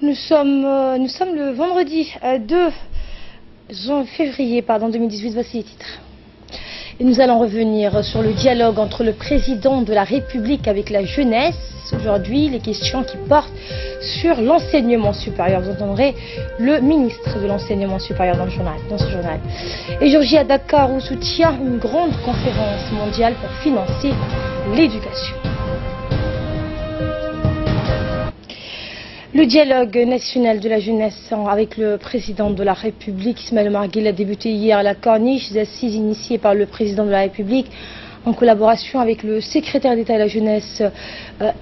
Nous sommes le vendredi 2 février 2018, voici les titres. Et nous allons revenir sur le dialogue entre le président de la République avec la jeunesse. Aujourd'hui, les questions qui portent sur l'enseignement supérieur. Vous entendrez le ministre de l'enseignement supérieur dans ce journal. Et Georgie à Dakar où soutient une grande conférence mondiale pour financer l'éducation. Le dialogue national de la jeunesse avec le président de la République, Ismaël Omar Guelleh, a débuté hier à la Corniche, des assises initiées par le président de la République en collaboration avec le secrétaire d'État à la jeunesse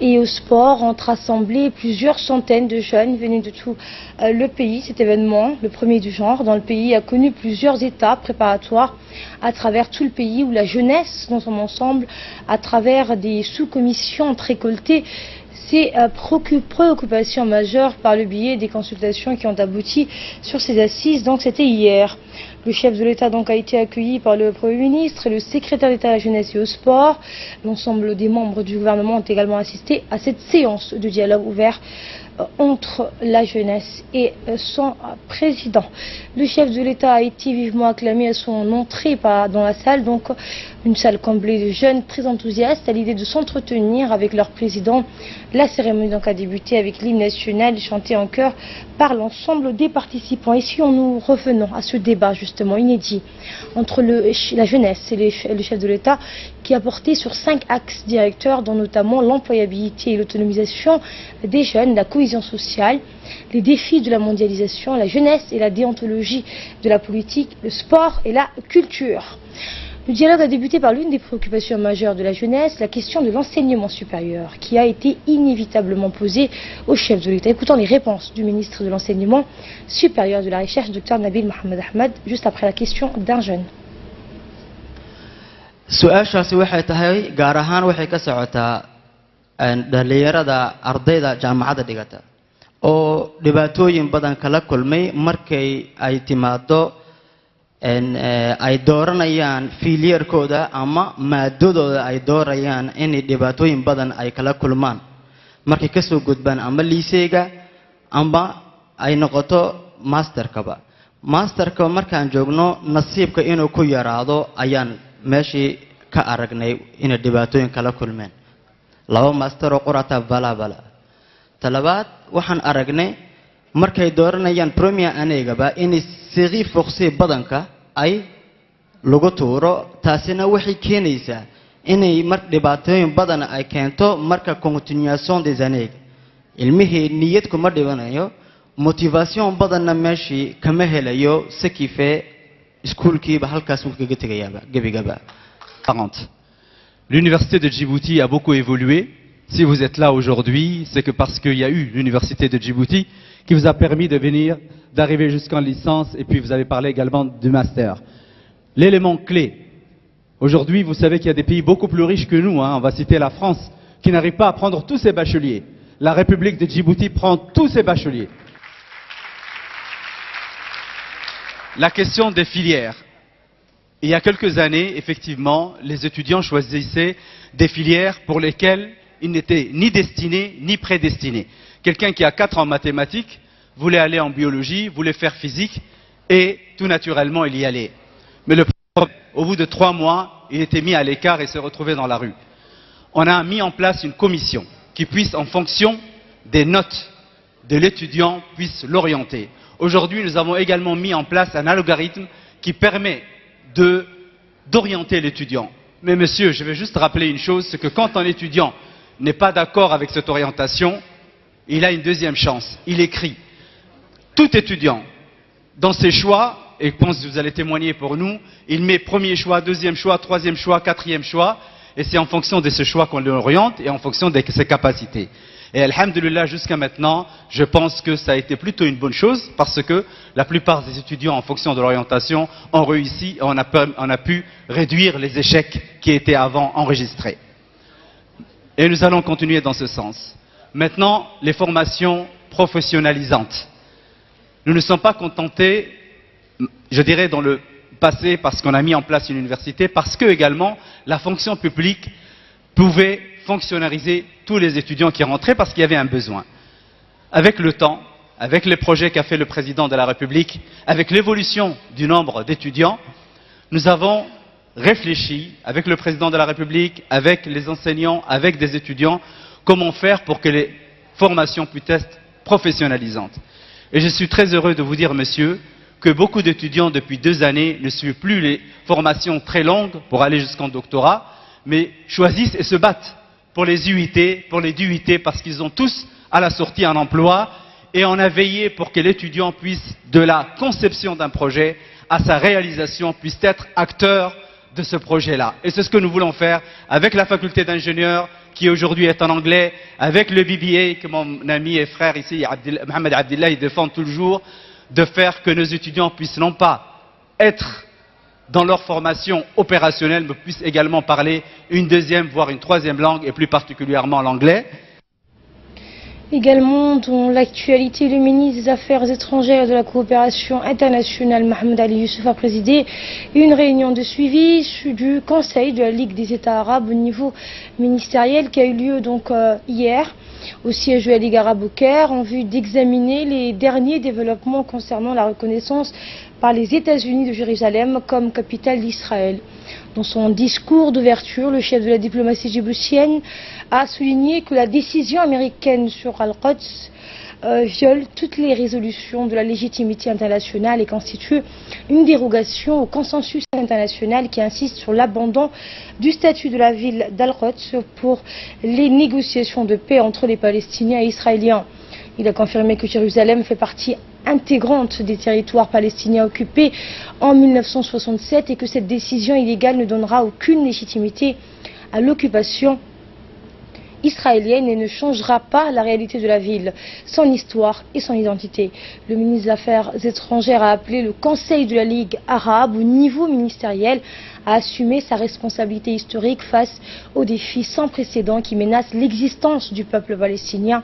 et au sport, ont rassemblé plusieurs centaines de jeunes venus de tout le pays. Cet événement, le premier du genre dans le pays, a connu plusieurs étapes préparatoires à travers tout le pays où la jeunesse dans son ensemble, à travers des sous-commissions récoltées, ces préoccupations majeures par le biais des consultations qui ont abouti sur ces assises. Donc c'était hier. Le chef de l'État a été accueilli par le Premier ministre et le secrétaire d'État à la jeunesse et au sport. L'ensemble des membres du gouvernement ont également assisté à cette séance de dialogue ouvert entre la jeunesse et son président. Le chef de l'État a été vivement acclamé à son entrée dans la salle, donc une salle comblée de jeunes très enthousiastes à l'idée de s'entretenir avec leur président. La cérémonie a débuté avec l'hymne national chanté en chœur par l'ensemble des participants. Et si nous revenons à ce débat justement inédit entre la jeunesse et le chef de l'État qui a porté sur 5 axes directeurs, dont notamment l'employabilité et l'autonomisation des jeunes, la cohésion sociale, les défis de la mondialisation, la jeunesse et la déontologie de la politique, le sport et la culture. Le dialogue a débuté par l'une des préoccupations majeures de la jeunesse, la question de l'enseignement supérieur, qui a été inévitablement posée au chef de l'État. Écoutons les réponses du ministre de l'enseignement supérieur de la recherche, Dr Nabil Mohamed Ahmed, juste après la question d'un jeune. su-aashaasi waxay tahay gaar ahaan waxay ka socotaa dhalinyarada ardayda jaamacadda dhigata oo dhibaatooyin badan kala kulmay markay ay timaado ay dooranayaan fiiliyarkooda ama maadadooda ay doorayaan in dhibaatooyin badan ay kala kulmaan markay ka soo gudbaan ama liiseega ama ay noqoto masterkaba markaan joogno nasiibka inuu ku yaraado ayaan meeshii ka aragnay in dhibaatooyin kala kulmeen laba master oo qorata balabala talabaad waxaan aragnay markay dooranayaan premier anigaba in siqi foqsi badanka ay lagu tuuro taasina waxay keenaysaa inay mar dhibaatooyin badan ay keento marka continuation des années ilmihii niyad kuma dhibanayo motivation badanna meeshii kama helayo ce qui fait schoolkiiba halkaas uu kaga tagayaaba gebigaba. L'université de Djibouti a beaucoup évolué. Si vous êtes là aujourd'hui, c'est que parce qu'il y a eu l'université de Djibouti qui vous a permis de venir, d'arriver jusqu'en licence, et puis vous avez parlé également du master. L'élément clé, aujourd'hui vous savez qu'il y a des pays beaucoup plus riches que nous, on va citer la France, qui n'arrive pas à prendre tous ses bacheliers. La République de Djibouti prend tous ses bacheliers. La question des filières. Il y a quelques années, effectivement, les étudiants choisissaient des filières pour lesquelles ils n'étaient ni destinés ni prédestinés. Quelqu'un qui a 4 ans en mathématiques voulait aller en biologie, voulait faire physique et tout naturellement il y allait. Mais le problème, au bout de 3 mois, il était mis à l'écart et se retrouvait dans la rue. On a mis en place une commission qui puisse, en fonction des notes de l'étudiant, puisse l'orienter. Aujourd'hui, nous avons également mis en place un algorithme qui permet d'orienter l'étudiant. Mais monsieur, je vais juste rappeler une chose, c'est que quand un étudiant n'est pas d'accord avec cette orientation, il a une deuxième chance, il écrit. Tout étudiant, dans ses choix, et je pense que vous allez témoigner pour nous, il met premier choix, deuxième choix, troisième choix, quatrième choix, et c'est en fonction de ce choix qu'on l'oriente et en fonction de ses capacités. Et alhamdulillah, jusqu'à maintenant, je pense que ça a été plutôt une bonne chose parce que la plupart des étudiants, en fonction de l'orientation, ont réussi et on a pu réduire les échecs qui étaient avant enregistrés. Et nous allons continuer dans ce sens. Maintenant, les formations professionnalisantes. Nous ne sommes pas contentés, je dirais, dans le passé parce qu'on a mis en place une université, parce que également la fonction publique pouvait fonctionnariser tous les étudiants qui rentraient parce qu'il y avait un besoin. Avec le temps, avec les projets qu'a fait le président de la République, avec l'évolution du nombre d'étudiants, nous avons réfléchi avec le président de la République, avec les enseignants, avec des étudiants, comment faire pour que les formations puissent être professionnalisantes. Et je suis très heureux de vous dire, monsieur, que beaucoup d'étudiants depuis 2 années ne suivent plus les formations très longues pour aller jusqu'en doctorat, mais choisissent et se battent pour les UIT, pour les DUIT, parce qu'ils ont tous à la sortie un emploi, et on a veillé pour que l'étudiant puisse, de la conception d'un projet à sa réalisation, puisse être acteur de ce projet-là. Et c'est ce que nous voulons faire avec la faculté d'ingénieurs, qui aujourd'hui est en anglais, avec le BBA, que mon ami et frère ici, Mohamed Abdillah, il défend toujours, de faire que nos étudiants puissent non pas être dans leur formation opérationnelle, mais puissent également parler une deuxième, voire une troisième langue, et plus particulièrement l'anglais. Également, dans l'actualité, le ministre des Affaires étrangères et de la coopération internationale, Mohamed Ali Youssouf, a présidé une réunion de suivi du Conseil de la Ligue des États arabes au niveau ministériel qui a eu lieu donc hier au siège de la Ligue arabe au Caire en vue d'examiner les derniers développements concernant la reconnaissance par les États-Unis de Jérusalem comme capitale d'Israël. Dans son discours d'ouverture, le chef de la diplomatie djiboutienne a souligné que la décision américaine sur Al-Quds viole toutes les résolutions de la légitimité internationale et constitue une dérogation au consensus international qui insiste sur l'abandon du statut de la ville d'Al-Quds pour les négociations de paix entre les Palestiniens et Israéliens. Il a confirmé que Jérusalem fait partie intégrante des territoires palestiniens occupés en 1967 et que cette décision illégale ne donnera aucune légitimité à l'occupation israélienne et ne changera pas la réalité de la ville, son histoire et son identité. Le ministre des Affaires étrangères a appelé le Conseil de la Ligue arabe au niveau ministériel à assumer sa responsabilité historique face aux défis sans précédent qui menacent l'existence du peuple palestinien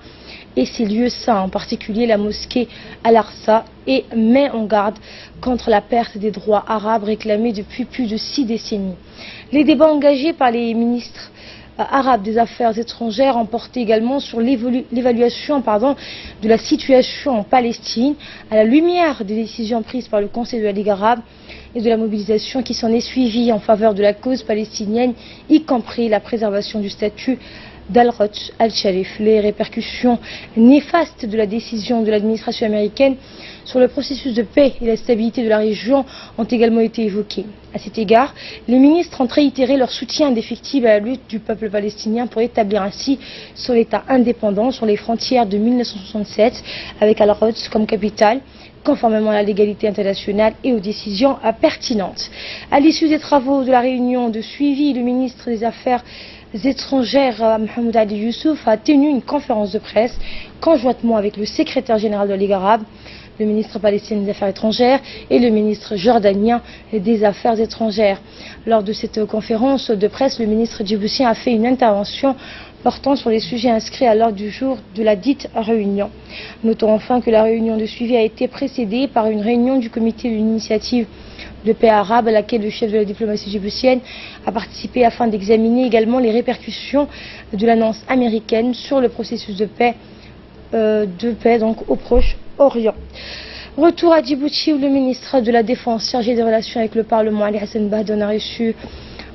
et ses lieux saints, en particulier la mosquée Al-Aqsa, et met en garde contre la perte des droits arabes réclamés depuis plus de 6 décennies. Les débats engagés par les ministres arabes des Affaires étrangères ont porté également sur l'évaluation de la situation en Palestine à la lumière des décisions prises par le Conseil de la Ligue arabe et de la mobilisation qui s'en est suivie en faveur de la cause palestinienne, y compris la préservation du statut d'Al-Quds al-Sharif. Les répercussions néfastes de la décision de l'administration américaine sur le processus de paix et la stabilité de la région ont également été évoquées. À cet égard, les ministres ont réitéré leur soutien indéfectible à la lutte du peuple palestinien pour établir ainsi son État indépendant sur les frontières de 1967 avec Al-Quds comme capitale, conformément à la légalité internationale et aux décisions pertinentes. À l'issue des travaux de la réunion de suivi, le ministre des Affaires étrangères, Mohamed Ali Youssouf, a tenu une conférence de presse conjointement avec le secrétaire général de la Ligue arabe, le ministre palestinien des Affaires étrangères et le ministre jordanien des Affaires étrangères. Lors de cette conférence de presse, le ministre djiboutien a fait une intervention portant sur les sujets inscrits à l'ordre du jour de la dite réunion. Notons enfin que la réunion de suivi a été précédée par une réunion du comité de l'initiative de paix arabe à laquelle le chef de la diplomatie djiboutienne a participé afin d'examiner également les répercussions de l'annonce américaine sur le processus de paix donc au Proche-Orient. Retour à Djibouti où le ministre de la Défense chargé des relations avec le Parlement, Ali Hassan Bahdon, a reçu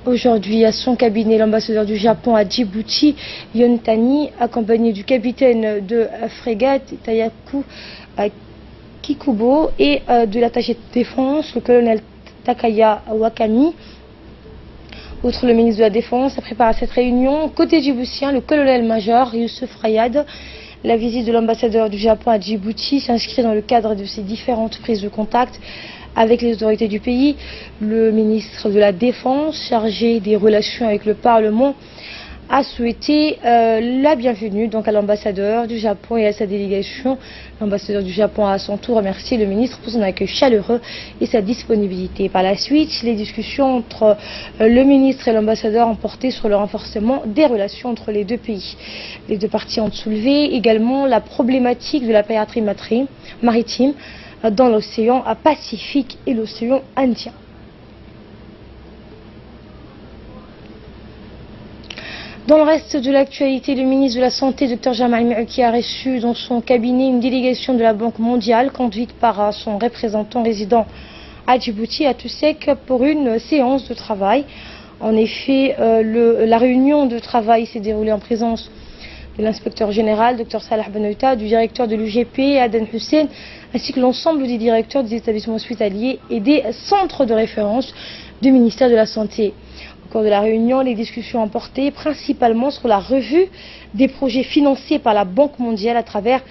aujourd'hui à son cabinet l'ambassadeur du Japon à Djibouti, Yon Tani, accompagné du capitaine de frégate Tayaku Kikubo et de l'attaché de défense, le colonel Takaya Wakami. Outre le ministre de la Défense, a préparé cette réunion côté djiboutien le colonel-major Youssef Rayad. La visite de l'ambassadeur du Japon à Djibouti s'inscrit dans le cadre de ces différentes prises de contact avec les autorités du pays. Le ministre de la Défense, chargé des relations avec le Parlement, a souhaité la bienvenue donc à l'ambassadeur du Japon et à sa délégation. L'ambassadeur du Japon a à son tour remercié le ministre pour son accueil chaleureux et sa disponibilité. Par la suite, les discussions entre le ministre et l'ambassadeur ont porté sur le renforcement des relations entre les deux pays. Les deux parties ont soulevé également la problématique de la piraterie maritime dans l'océan Pacifique et l'océan Indien. Dans le reste de l'actualité, le ministre de la Santé, Dr Jamal Mehki, a reçu dans son cabinet une délégation de la Banque mondiale conduite par son représentant résident à Djibouti, à Toussek, pour une séance de travail. En effet, la réunion de travail s'est déroulée en présence de l'inspecteur général, Dr Salah Benoïta, du directeur de l'UGP, Aden Hussein, ainsi que l'ensemble des directeurs des établissements hospitaliers et des centres de référence du ministère de la Santé. Au cours de la réunion, les discussions ont porté principalement sur la revue des projets financés par la Banque mondiale à travers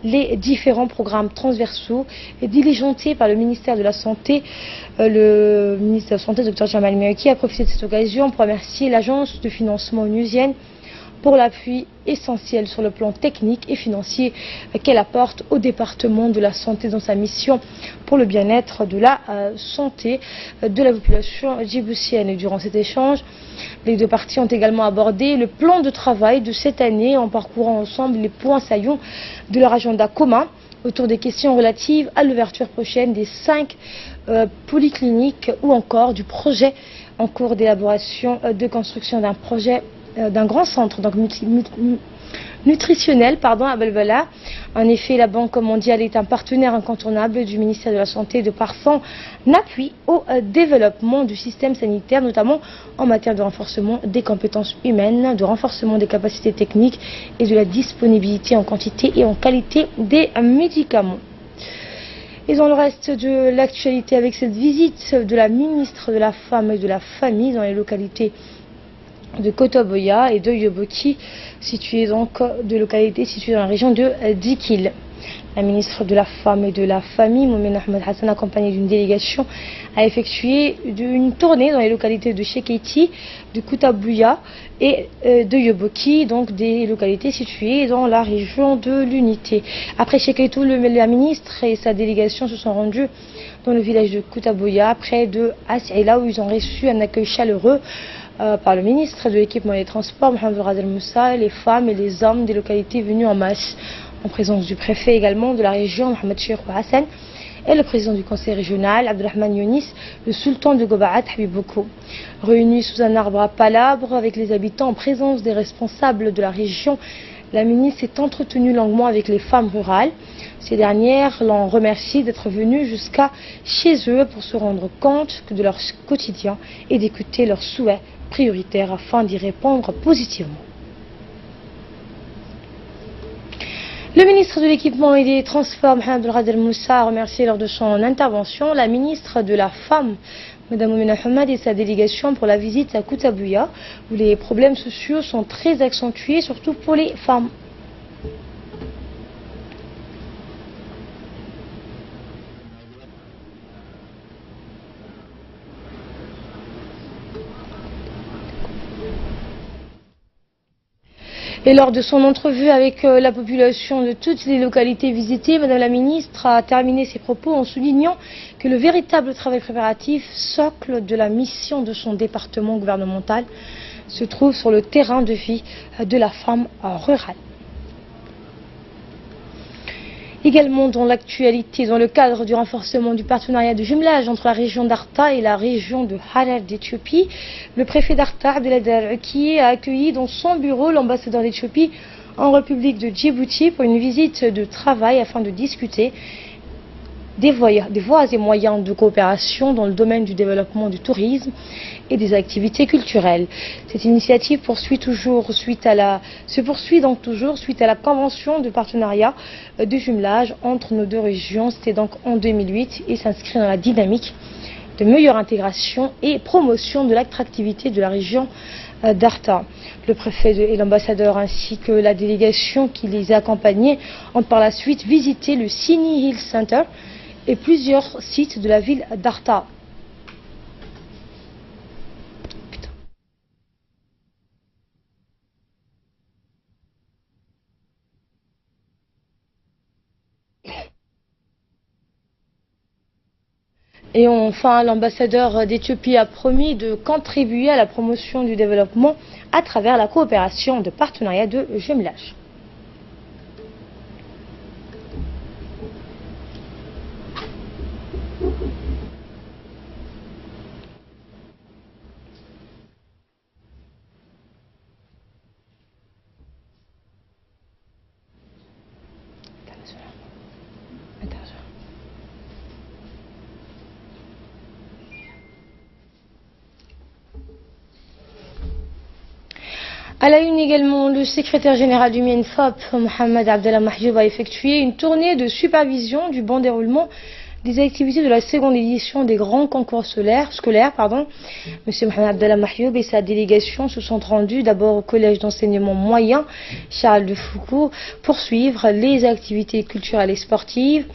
les différents programmes transversaux et diligentés par le ministère de la Santé. Le ministre de la Santé, Dr Jamal Mehki, a profité de cette occasion pour remercier l'agence de financement onusienne pour l'appui essentiel sur le plan technique et financier qu'elle apporte au département de la santé dans sa mission pour le bien-être de la santé de la population djiboutienne. Et durant cet échange, les deux parties ont également abordé le plan de travail de cette année en parcourant ensemble les points saillants de leur agenda commun autour des questions relatives à l'ouverture prochaine des 5 polycliniques ou encore du projet en cours d'élaboration de construction d'un grand centre donc nutritionnel à Belbela. En effet, la Banque mondiale est un partenaire incontournable du ministère de la Santé de par son appui au développement du système sanitaire, notamment en matière de renforcement des compétences humaines, de renforcement des capacités techniques et de la disponibilité en quantité et en qualité des médicaments. Et dans le reste de l'actualité, avec cette visite de la ministre de la Femme et de la Famille dans les localités de Kotoboya et de Yoboki, deux localités situées dans la région de Dikil. La ministre de la Femme et de la Famille, Moumen Ahmed Hassan, accompagnée d'une délégation, a effectué une tournée dans les localités de Shekeiti, de Koutabuya et de Yoboki, donc des localités situées dans la région de l'Unité. Après Shekeiti, la ministre et sa délégation se sont rendus dans le village de Koutabuya, près de As'ila, où ils ont reçu un accueil chaleureux par le ministre de l'équipement et des transports, Mohamed Radel Moussa, les femmes et les hommes des localités venus en masse, en présence du préfet également de la région, Mohamed Cheikh Hassan, et le président du conseil régional, Abdelrahman Younis, le sultan de Gobaat, Habib Boko. Réunis sous un arbre à palabres avec les habitants en présence des responsables de la région, la ministre s'est entretenue longuement avec les femmes rurales. Ces dernières l'ont remercié d'être venues jusqu'à chez eux pour se rendre compte de leur quotidien et d'écouter leurs souhaits prioritaires afin d'y répondre positivement. Le ministre de l'équipement et des transports, Mohamed Radel Moussa, a remercié lors de son intervention la ministre de la Femme, Mme Moumena Hamad, et sa délégation pour la visite à Koutabuya, où les problèmes sociaux sont très accentués, surtout pour les femmes. Et lors de son entrevue avec la population de toutes les localités visitées, Madame la ministre a terminé ses propos en soulignant que le véritable travail préparatif, socle de la mission de son département gouvernemental, se trouve sur le terrain de vie de la femme rurale. Également dans l'actualité, dans le cadre du renforcement du partenariat de jumelage entre la région d'Arta et la région de Harar d'Éthiopie, le préfet d'Arta, Abdelaziz Al-Aki, a accueilli dans son bureau l'ambassadeur d'Éthiopie en République de Djibouti pour une visite de travail afin de discuter des voies et moyens de coopération dans le domaine du développement du tourisme et des activités culturelles. Cette initiative se poursuit donc toujours suite à la convention de partenariat de jumelage entre nos deux régions. C'était donc en 2008 et s'inscrit dans la dynamique de meilleure intégration et promotion de l'attractivité de la région d'Arta. Le préfet et l'ambassadeur ainsi que la délégation qui les a accompagnés ont par la suite visité le Sini Hill Center et plusieurs sites de la ville d'Arta. Et enfin, l'ambassadeur d'Éthiopie a promis de contribuer à la promotion du développement à travers la coopération de partenariat de jumelage. À la une également, le secrétaire général du MINFOP, Mohamed Abdallah Mahjoub, a effectué une tournée de supervision du bon déroulement des activités de la seconde édition des grands concours scolaires. Monsieur Mohamed Abdallah Mahjoub et sa délégation se sont rendus d'abord au collège d'enseignement moyen Charles de Foucault pour suivre les activités culturelles et sportives.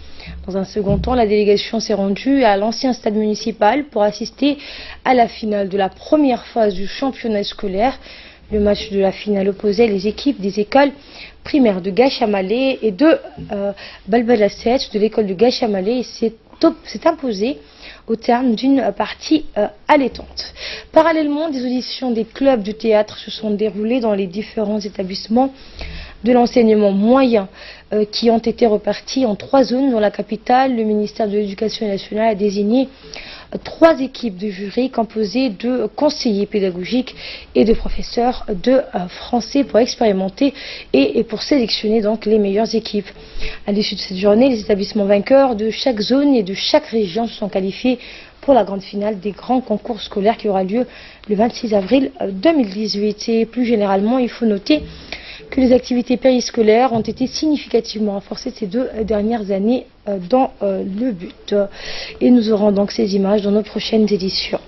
Dans un second temps, la délégation s'est rendue à l'ancien stade municipal pour assister à la finale de la première phase du championnat scolaire. Le match de la finale opposait les équipes des écoles primaires de Gachamalé et de Balbalasset de l'école de Gachamalé et s'est imposé au terme d'une partie allaitante. Parallèlement, des auditions des clubs de théâtre se sont déroulées dans les différents établissements de l'enseignement moyen qui ont été repartis en 3 zones. Dans la capitale, le ministère de l'Éducation nationale a désigné 3 équipes de jury composées de conseillers pédagogiques et de professeurs de français pour expérimenter et pour sélectionner donc les meilleures équipes. À l'issue de cette journée, les établissements vainqueurs de chaque zone et de chaque région se sont qualifiés pour la grande finale des grands concours scolaires qui aura lieu le 26 avril 2018. Et plus généralement, il faut noter que les activités périscolaires ont été significativement renforcées ces 2 dernières années dans le but. Et nous aurons donc ces images dans nos prochaines éditions.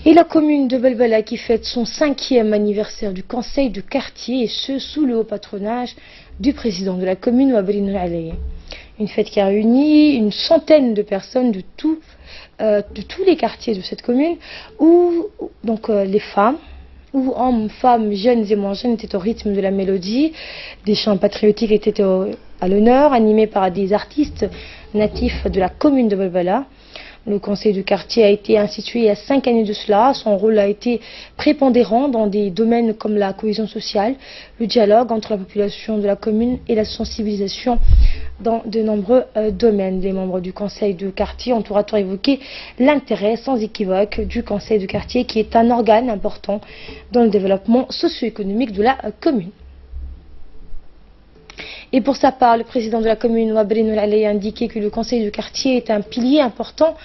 Et la commune de Belbala qui fête son 5e anniversaire du conseil de quartier, et ce sous le haut patronage du président de la commune, Wabri Nour Alaye. Une fête qui a réuni une centaine de personnes de tous les quartiers de cette commune, où donc les femmes, où hommes, femmes, jeunes et moins jeunes étaient au rythme de la mélodie. Des chants patriotiques étaient à l'honneur, animés par des artistes natifs de la commune de Belbala. Le conseil de quartier a été institué il y a 5 années de cela. Son rôle a été prépondérant dans des domaines comme la cohésion sociale, le dialogue entre la population de la commune et la sensibilisation dans de nombreux domaines. Les membres du conseil de quartier ont tour à tour évoqué l'intérêt sans équivoque du conseil de quartier qui est un organe important dans le développement socio-économique de la commune. Et pour sa part, le président de la commune, Wabri Nour Alaye, a indiqué que le conseil de quartier est un pilier important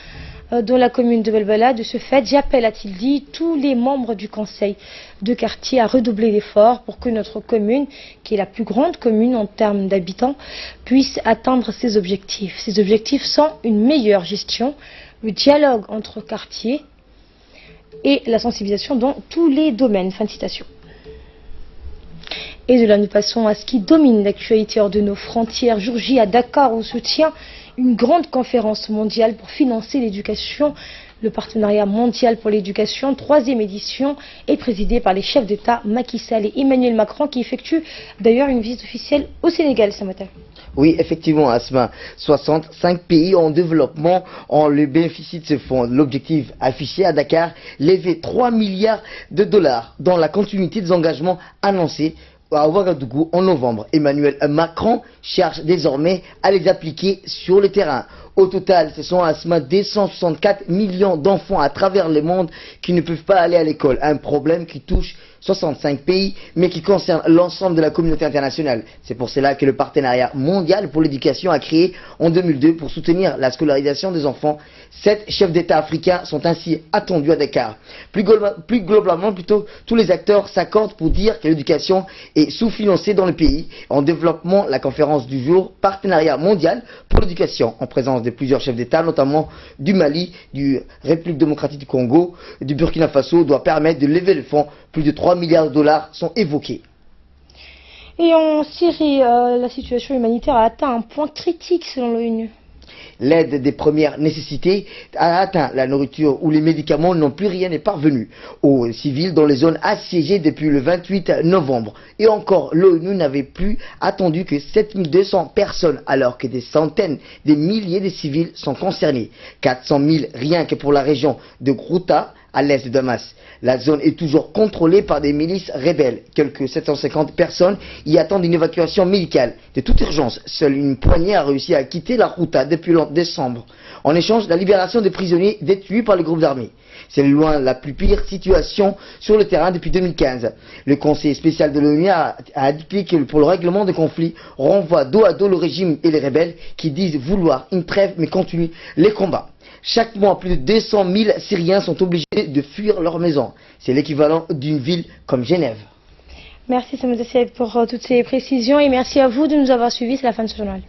dans la commune de Belbala. De ce fait, j'appelle, a-t-il dit, tous les membres du conseil de quartier à redoubler d'efforts pour que notre commune, qui est la plus grande commune en termes d'habitants, puisse atteindre ses objectifs. Ces objectifs sont une meilleure gestion, le dialogue entre quartiers et la sensibilisation dans tous les domaines. Fin de citation. Et de là, nous passons à ce qui domine l'actualité hors de nos frontières. Jour J à Dakar, où se tient une grande conférence mondiale pour financer l'éducation. Le partenariat mondial pour l'éducation, 3e édition, est présidé par les chefs d'État Macky Sall et Emmanuel Macron, qui effectuent d'ailleurs une visite officielle au Sénégal ce matin. Oui, effectivement, Asma, 65 pays en développement ont le bénéfice de ce fonds. L'objectif affiché à Dakar, lever 3 milliards de dollars dans la continuité des engagements annoncés à Ouagadougou en novembre. Emmanuel Macron cherche désormais à les appliquer sur le terrain. Au total, ce sont à ce moment 264 millions d'enfants à travers le monde qui ne peuvent pas aller à l'école. Un problème qui touche 65 pays, mais qui concerne l'ensemble de la communauté internationale. C'est pour cela que le partenariat mondial pour l'éducation a créé en 2002 pour soutenir la scolarisation des enfants. 7 chefs d'État africains sont ainsi attendus à Dakar. Plus globalement, tous les acteurs s'accordent pour dire que l'éducation est sous-financée dans le pays. En développement, la conférence du jour, partenariat mondial pour l'éducation, en présence de plusieurs chefs d'État, notamment du Mali, du République démocratique du Congo, du Burkina Faso, doit permettre de lever le fonds. Plus de 3 milliards de dollars sont évoqués. Et en Syrie, la situation humanitaire a atteint un point critique selon l'ONU. L'aide des premières nécessités a atteint la nourriture où les médicaments n'ont plus rien n'est parvenu aux civils dans les zones assiégées depuis le 28 novembre. Et encore, l'ONU n'avait plus attendu que 7200 personnes alors que des centaines, des milliers de civils sont concernés. 400 000 rien que pour la région de Ghouta, à l'est de Damas. La zone est toujours contrôlée par des milices rebelles. Quelques 750 personnes y attendent une évacuation médicale. De toute urgence, seule une poignée a réussi à quitter la Ghouta depuis le décembre. En échange, la libération des prisonniers détenus par les groupes armés. C'est loin la plus pire situation sur le terrain depuis 2015. Le Conseil spécial de l'ONU a indiqué que pour le règlement des conflits, renvoie dos à dos le régime et les rebelles qui disent vouloir une trêve mais continuent les combats. Chaque mois, plus de 200 000 Syriens sont obligés de fuir leur maison. C'est l'équivalent d'une ville comme Genève. Merci Samuel Saïd pour toutes ces précisions et merci à vous de nous avoir suivis. C'est la fin de ce journal.